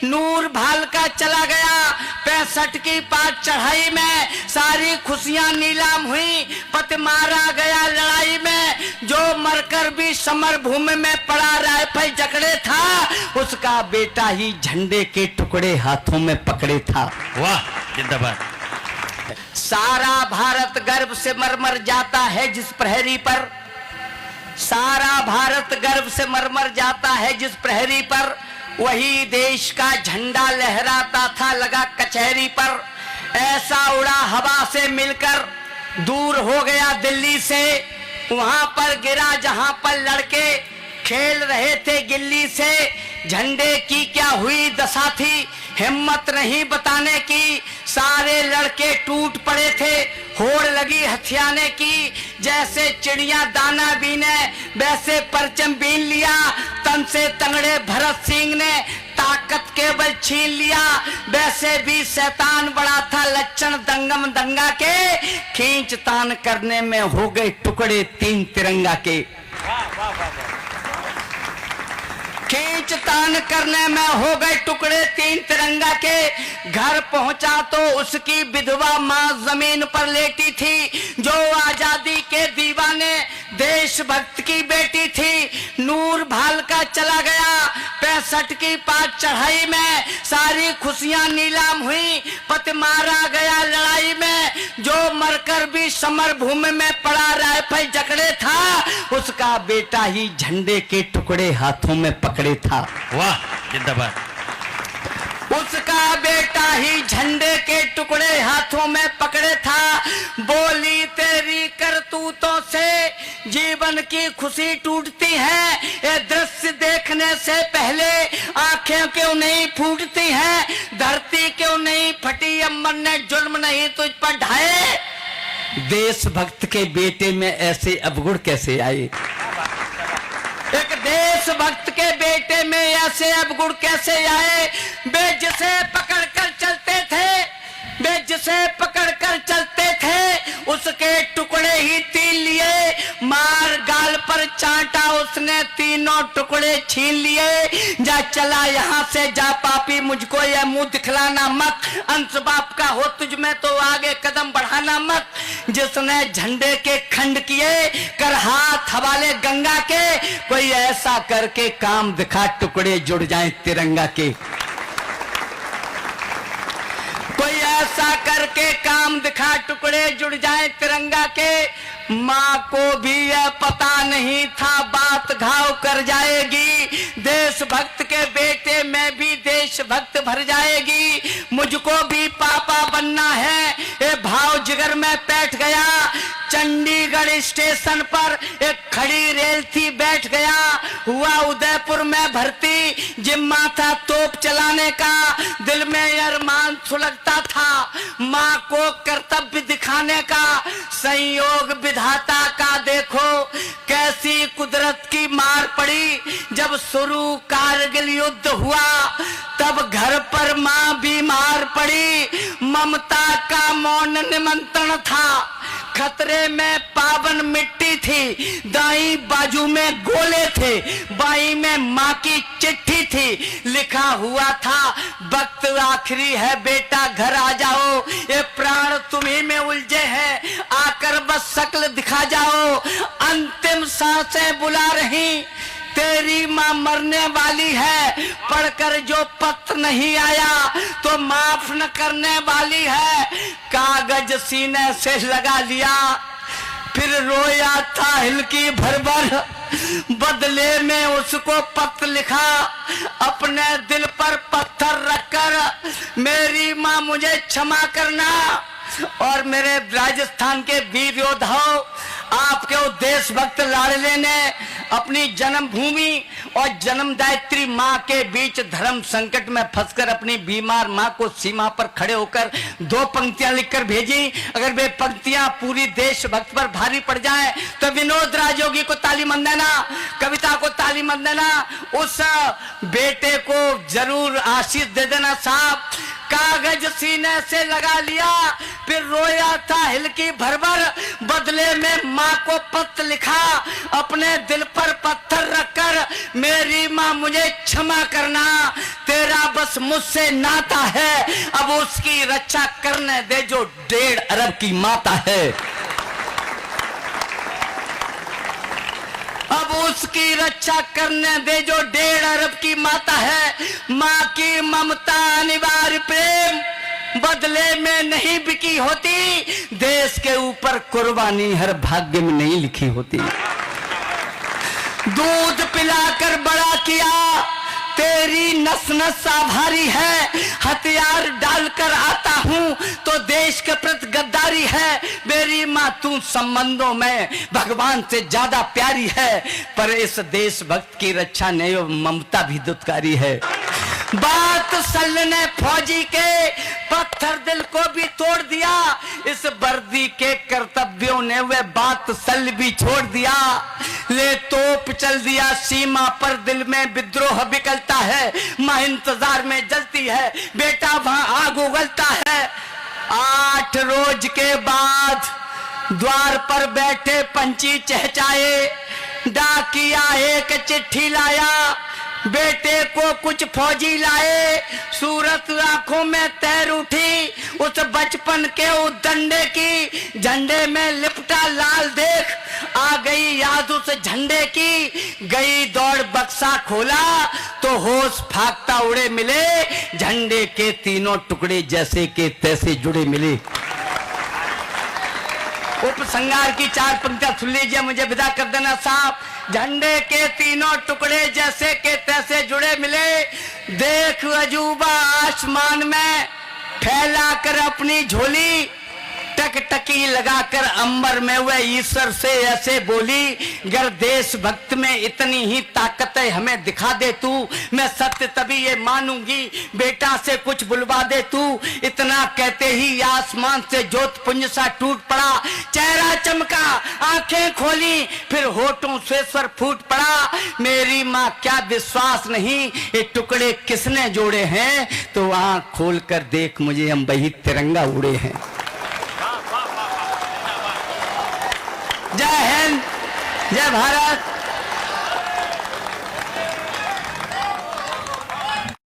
नूर भाल का चला गया 65 की पाक चढ़ाई में, सारी खुशियां नीलाम हुई, पति मारा गया लड़ाई में। जो मरकर भी समर भूमि में पड़ा राइफल जकड़े था, उसका बेटा ही झंडे के टुकड़े हाथों में पकड़े था। वाह, जिंदाबाद। सारा भारत गर्व से मरमर जाता है जिस प्रहरी पर, सारा भारत गर्व से मरमर जाता है जिस प्रहरी पर, वही देश का झंडा लहराता था लगा कचहरी पर। ऐसा उड़ा हवा से मिलकर दूर हो गया दिल्ली से, वहां पर गिरा जहां पर लड़के खेल रहे थे गिल्ली से। झंडे की क्या हुई दशा थी, हिम्मत नहीं बताने की, सारे लड़के टूट पड़े थे, होड़ लगी हथियाने की। जैसे चिड़िया दाना बीने वैसे परचम बीन लिया, तन से तंगड़े भरत सिंह ने ताकत केवल छीन लिया। वैसे भी शैतान बड़ा था लक्षण दंगम दंगा के, खींच तान करने में हो गए टुकड़े 3 तिरंगा के। खींच तान करने में हो गए टुकड़े 3 तिरंगा के। घर पहुंचा तो उसकी विधवा मां जमीन पर लेटी थी, जो आजादी के दीवाने देशभक्त की बेटी थी। नूर भाल का चला गया 65 की पाक चढ़ाई में, सारी खुशियां नीलाम हुई, पति मारा गया लड़ाई में। जो मरकर भी समर भूमि में पड़ा राइफल जकड़े था, उसका बेटा ही झंडे के टुकड़े हाथों में पकड़े था। वाह, जिंदाबाद। उसका बेटा ही झंडे के टुकड़े हाथों में पकड़े था। बोली तेरी करतूतों से जीवन की खुशी टूटती है, ये दृश्य देखने से पहले आंखें क्यों नहीं फूटती हैं, धरती क्यों नहीं फटी, अम्बर ने जुल्म नहीं तुझ पर ढाए। देशभक्त के बेटे में ऐसे अवगुण कैसे आए, एक देशभक्त के बेटे में ऐसे अवगुण कैसे आए। वे जिसे पकड़कर चलते थे, वे जिसे पकड़कर चलते थे, उसके टुकड़े ही 3 लिए, मार गाल पर चांटा उसने, तीनों टुकड़े छीन लिए। जा चला यहाँ से जा पापी, मुझको यह मुंह दिखलाना मत, अंश बाप का हो तुझ में तो आगे कदम बढ़ाना मत। जिसने झंडे के खंड किए कर हाथ हवाले गंगा के, कोई ऐसा करके काम दिखा टुकड़े जुड़ जाएं तिरंगा के। कोई ऐसा करके काम दिखा टुकड़े जुड़ जाएं तिरंगा के। माँ को भी यह पता नहीं था बात घाव कर जाएगी, देशभक्त के बेटे में भी देशभक्त भर जाएगी। मुझको भी पापा बनना है, ये भाव जिगर में बैठ गया। चंडीगढ़ स्टेशन पर एक खड़ी रेल थी, बैठ गया। हुआ उदयपुर में भर्ती, जिम्मा था तोप चलाने का, दिल में अरमान सुलगता था माँ को कर्तव्य दिखाने का। संयोग विधाता का देखो कैसी कुदरत की मार पड़ी, जब शुरू कारगिल युद्ध हुआ तब घर पर माँ बीमार पड़ी। ममता का मौन निमंत्रण था, खतरे में पावन मिट्टी थी, दाई बाजू में गोले थे, बाई में माँ की चिट्ठी थी। लिखा हुआ था वक्त आखिरी है बेटा घर आ जाओ, ये प्राण तुम्ही में उलझे हैं, आकर बस शक्ल दिखा जाओ। अंतिम सांसें बुला रही, तेरी माँ मरने वाली है, पढ़कर जो पत्र नहीं आया तो माफ न करने वाली है। कागज सीने से लगा लिया, फिर रोया था हिलकी भर भर, बदले में उसको पत्र लिखा, अपने दिल पर पत्थर रखकर मेरी माँ मुझे क्षमा करना। और मेरे राजस्थान के वीर योद्धाओं, आपके उस देशभक्त लाडले ने अपनी जन्मभूमि और जन्मदायित्री माँ के बीच धर्म संकट में फंसकर अपनी बीमार माँ को सीमा पर खड़े होकर 2 पंक्तियां लिखकर भेजी। अगर वे पंक्तियां पूरी देशभक्त पर भारी पड़ जाएं तो विनोद राजयोगी को ताली मत देना, कविता को ताली मत देना, उस बेटे को जरूर आशीष दे देना साहब। कागज सीने से लगा लिया, फिर रोया था हिलकी भर भर, बदले में माँ को पत्र लिखा अपने दिल पर पत्थर रखकर, मेरी माँ मुझे क्षमा करना, तेरा बस मुझसे नाता है, अब उसकी रक्षा करने दे जो 1.5 अरब की माता है। अब उसकी रक्षा करने दे जो 1.5 अरब की माता है। माँ की ममता अनिवार्य प्रेम बदले में नहीं बिकी होती, देश के ऊपर कुर्बानी हर भाग्य में नहीं लिखी होती। दूध पिलाकर बड़ा किया, तेरी नस नस आभारी है, हथियार डालकर आता हूं तो देश के प्रति गद्दारी है। मेरी माँ तू संबंधों में भगवान से ज्यादा प्यारी है, पर इस देशभक्त की रक्षा नहीं, ममता भी दुत्कारी है। बात सल ने फौजी के पत्थर दिल को भी तोड़ दिया, इस वर्दी के कर्तव्यों ने वह बात सल भी छोड़ दिया। ले तोप चल दिया सीमा पर, दिल में विद्रोह बिकलता है, माँ इंतजार में जलती है, बेटा वहां आग उगलता है। 8 रोज के बाद द्वार पर बैठे पंछी चहचाए, डाकिया एक चिट्ठी लाया, बेटे को कुछ फौजी लाए। सूरत आंखों में तैर उठी उस बचपन के उस डंडे की, झंडे में लिपटा लाल देख आ गई याद उस झंडे की। गई दौड़ बक्सा खोला तो होश फाकता उड़े मिले, झंडे के तीनों टुकड़े जैसे के तैसे जुड़े मिले। उपसंहार की 4 पंक्तियां सुन लीजिए, मुझे विदा कर देना साहब। झंडे के तीनों टुकड़े जैसे के तैसे जुड़े मिले, देख अजूबा आसमान में फैला कर अपनी झोली, टकटकी लगाकर अंबर में वह ईश्वर से ऐसे बोली, अगर देशभक्त में इतनी ही ताकत है हमें दिखा दे तू, मैं सत्य तभी ये मानूंगी, बेटा से कुछ बुलवा दे तू। इतना कहते ही आसमान से ज्योत पुंज सा टूट पड़ा, चेहरा चमका, आंखें खोली, फिर होठों से स्वर फूट पड़ा। मेरी माँ क्या विश्वास नहीं, ये टुकड़े किसने जोड़े हैं, तो आंख खोल कर देख मुझे हम वही तिरंगा उड़े हैं। जय हिंद, जय भारत।